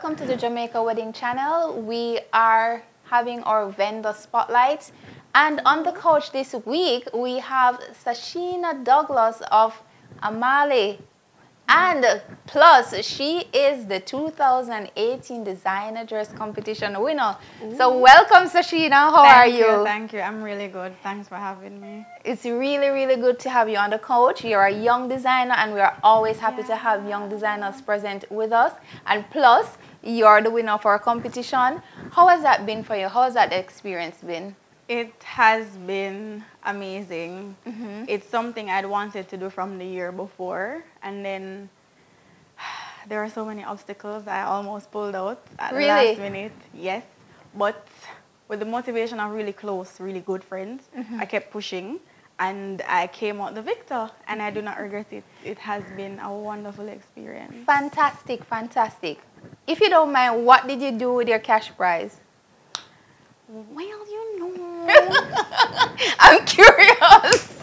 welcome to the Jamaica Wedding Channel. We are having our vendor spotlight, and on the couch this week we have Sasheena Douglas of Amhale, and plus she is the 2018 Designer Dress Competition winner. Ooh. So welcome, Sasheena. How are you? Thank you. I'm really good. Thanks for having me. It's really good to have you on the couch. You're a young designer, and we are always happy to have young designers present with us. And plus, you're the winner of our competition. How has that been for you? How has that experience been? It has been amazing. It's something I'd wanted to do from the year before, and then there are so many obstacles I almost pulled out at the last minute. Yes, but with the motivation of really close, really good friends, I kept pushing, and I came out the victor, and I do not regret it. It has been a wonderful experience. Fantastic, fantastic. If you don't mind, what did you do with your cash prize? Well, you know. I'm curious.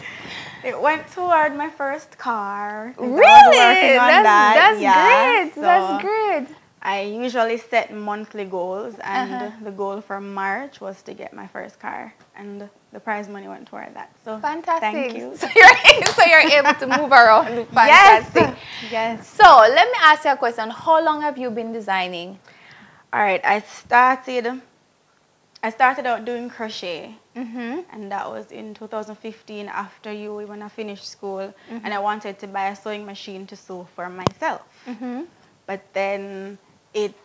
It went toward my first car. Really? That's great. So that's great. I usually set monthly goals, and the goal for March was to get my first car, and the prize money went toward that. So fantastic. Thank you. So you're able to move around. Fantastic. Yes. Yes. So let me ask you a question. How long have you been designing? All right. I started out doing crochet, and that was in 2015 after when I finished school, and I wanted to buy a sewing machine to sew for myself. But then it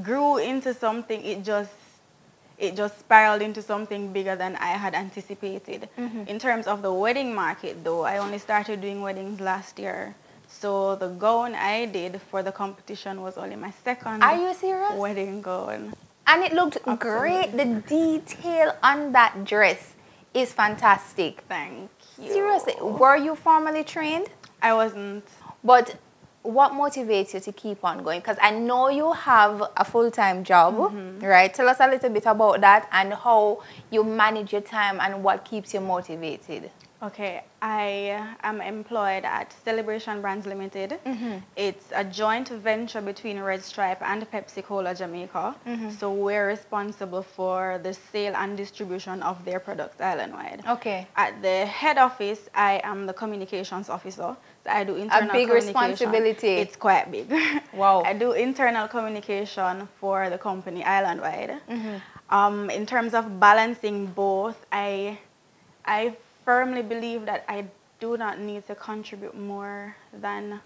grew into something, it just spiraled into something bigger than I had anticipated. In terms of the wedding market, though, I only started doing weddings last year. So the gown I did for the competition was only my second Are you serious? wedding gown. And it looked great. The detail on that dress is fantastic. Thank you. Seriously, were you formally trained? I wasn't. But what motivates you to keep on going? Because I know you have a full-time job, right? Tell us a little bit about that and how you manage your time and what keeps you motivated. Okay, I am employed at Celebration Brands Limited. It's a joint venture between Red Stripe and Pepsi Cola Jamaica. So we're responsible for the sale and distribution of their products island-wide. Okay. At the head office, I am the communications officer. So I do internal a big communication. Responsibility. It's quite big. Wow. I do internal communication for the company island-wide. In terms of balancing both, I firmly believe that I do not need to contribute more than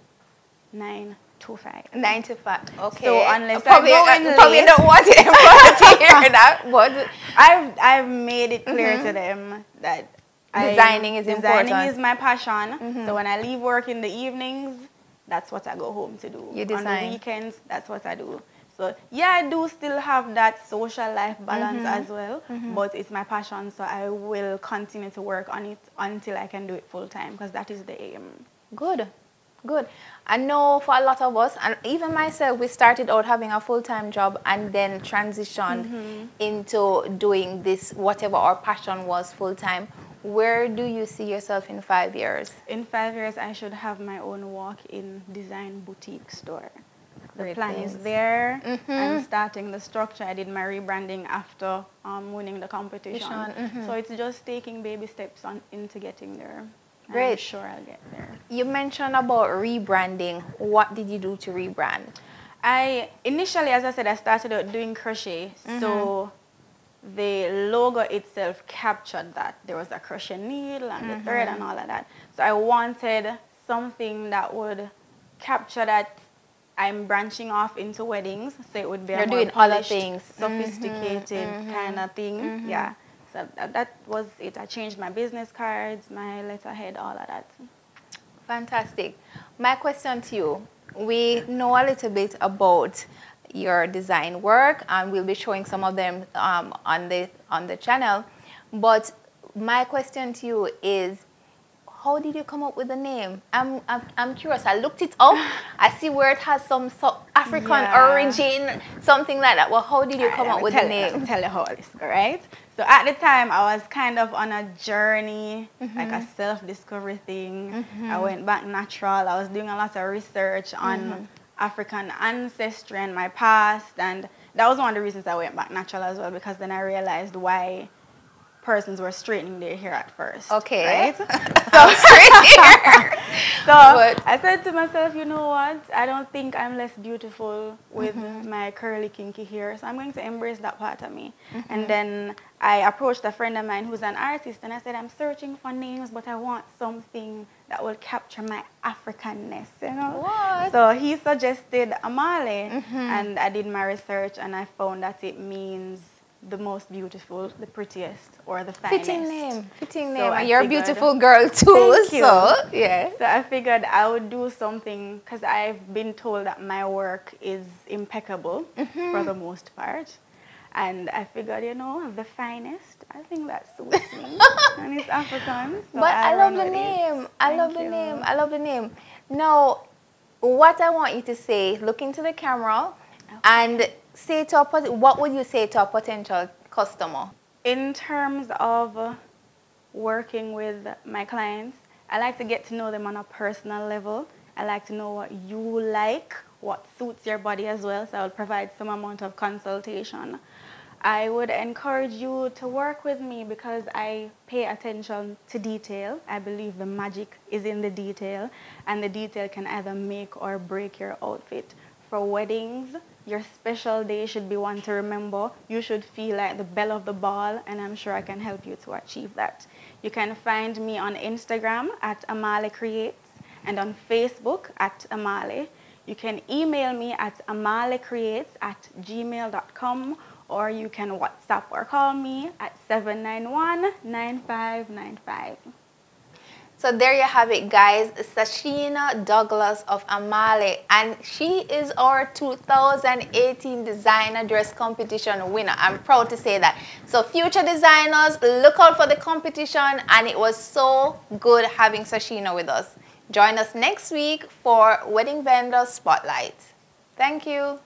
9 to 5. 9 to 5. Okay. So unless probably don't want everyone to hear that, but I've made it clear to them that designing is important. Designing is my passion. So when I leave work in the evenings, that's what I go home to do. You design. On the weekends, that's what I do. So yeah, I do still have that social life balance as well, but it's my passion, so I will continue to work on it until I can do it full time, because that is the aim. Good, good. I know for a lot of us, and even myself, we started out having a full-time job and then transitioned into doing this, whatever our passion was, full-time. Where do you see yourself in 5 years? In 5 years, I should have my own walk-in design boutique store. The plan is there. I'm starting the structure. I did my rebranding after winning the competition. So it's just taking baby steps into getting there. Great. I'm sure I'll get there. You mentioned about rebranding. What did you do to rebrand? Initially, as I said, I started out doing crochet. So the logo itself captured that. There was a crochet needle and the thread and all of that. So I wanted something that would capture that I'm branching off into weddings, so it would be a more polished, sophisticated kind of thing. Yeah, so that was it. I changed my business cards, my letterhead, all of that. Fantastic. My question to you, we know a little bit about your design work, and we'll be showing some of them on the channel. But my question to you is, how did you come up with the name? I'm curious. I looked it up. I see where it has some African origin, something like that. Well, how did you come up with the name? Let me tell you how this, all right? So at the time, I was kind of on a journey, like a self-discovery thing. I went back natural. I was doing a lot of research on African ancestry and my past, and that was one of the reasons I went back natural as well, because then I realized why persons were straightening their hair at first. Okay. Right? So straight hair. So But I said to myself, you know what? I don't think I'm less beautiful with my curly, kinky hair, so I'm going to embrace that part of me. And then I approached a friend of mine who's an artist, and I said, I'm searching for names, but I want something that will capture my Africanness, you know? What? So he suggested Amhale, and I did my research, and I found that it means the most beautiful, the prettiest, or the finest. Fitting name. Fitting So name. I And you're a figured- beautiful girl too. Thank you. So yeah. So I figured I would do something, because I've been told that my work is impeccable for the most part. And I figured, you know, the finest, I think that suits me. And it's African. So But I love run the with it. name. I love the Thank you. name. I love the name. Now, what I want you to say, look into the camera and say to what would you say to a potential customer? In terms of working with my clients, I like to get to know them on a personal level. I like to know what you like, what suits your body as well, so I'll provide some amount of consultation. I would encourage you to work with me because I pay attention to detail. I believe the magic is in the detail, and the detail can either make or break your outfit. For weddings, your special day should be one to remember. You should feel like the belle of the ball, and I'm sure I can help you to achieve that. You can find me on Instagram at Amhale Creates and on Facebook at Amhale. You can email me at amhalecreates@gmail.com, or you can WhatsApp or call me at 791-9595. So there you have it, guys. Sasheena Douglas of Amhale, and she is our 2018 designer dress competition winner. I'm proud to say that. So future designers, look out for the competition, and it was so good having Sasheena with us. Join us next week for Wedding Vendor Spotlight. Thank you.